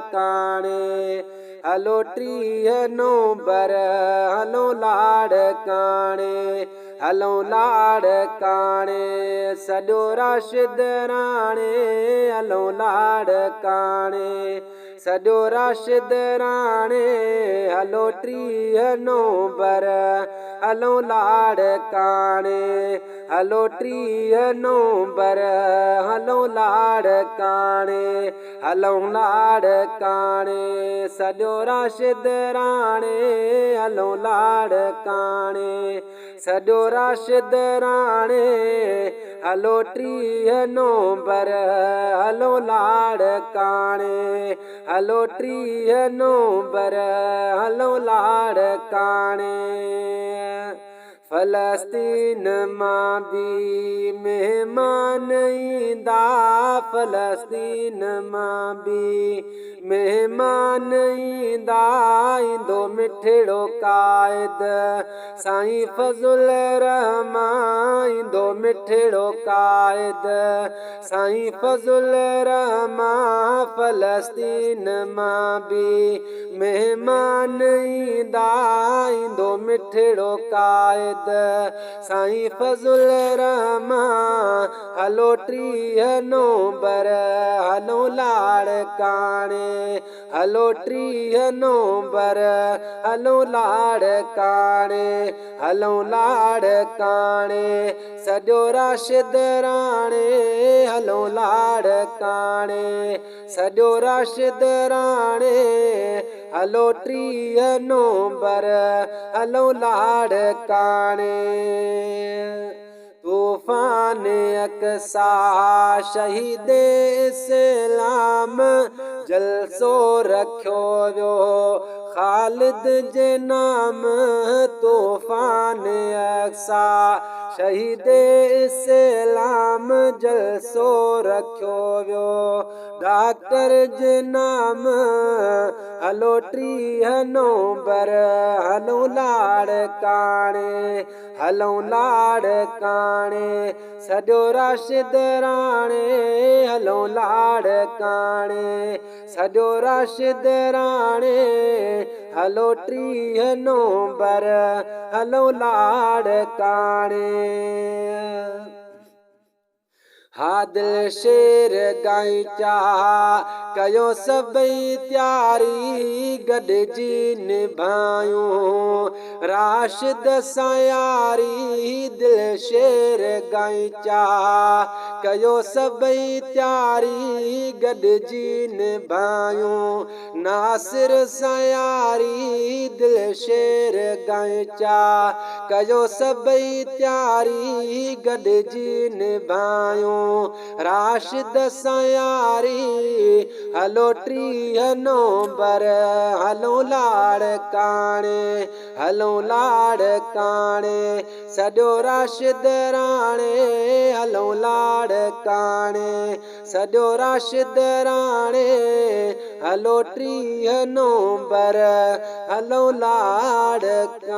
लाड़काणे हलो 30 नवंबर हलो लाड़काणे हलो लाड़काणे सॼो राशिद राणे हलो लाड़काणे सॼो राशिद राणे हलो 30 नवंबर हलो लाड़काणे हलो 30 नवंबर हलो लाड़काणे हलो लाड़काणे सॼो राशिद राणे हलो लाड़काणे सॼो राशिद राणे हलो 30 नवंबर हलो लाड़काणे हलो 30 नवंबर हलो लाड़काणे फलस्तीन मां भी मेहमान ईंदा फलस्तीन मां भी मेहमान ईंदा ईंदो मिठड़ो क़ाइद साईं फज़ुल रहमान ईंदो मिठड़ो क़ाइद साईं फज़ुल रहमान फलस्तीन मां भी मेहमान ईंदा ईंदो मिठड़ो क़ाइद साईं फज़ुल रहमान हलो 30 नवंबर हलो लाड़काणे हलो 30 नवंबर हलो लाड़काणे हलो लाड़काणे सॼो राशिद राणे हलो लाड़काणे सॼो राशिद राणे हलो 30 नवंबर हलो लाड़काणे तूफ़ान अक़सा शहीद इस्लाम जलसो रखियो वियो ख़ालिद जे नाम तूफ़ान अक़सा शहीद इस्लाम जलसो रखियो वियो डॉक्टर जे नाम हलो 30 नवंबर हलो लाड़काणे हलो लाड़काणे सॼो राशिद राणे हलो लाड़काणे सॼो राशिद राणे हलो 30 नवंबर हलो लाड़काणे हादिल शेर गाई चाह कयो सभई त्यारी गॾिजी निभायूं राशिद सां यारी दिल शेर गाई चाह कयो सभई त्यारी गॾिजी निभायूं नासिर सां यारी दिल शेर गाई चाह कयो सभई त्यारी गॾिजी निभायूं राशिद सां यारी हलो 30 नवंबर हलो लाड़काणे हलो लाड़काणे सॼो राशिद राणे हलो लाड़काणे सॼो राशिद राणे हलो 30 नवंबर हलो लाड़काणे।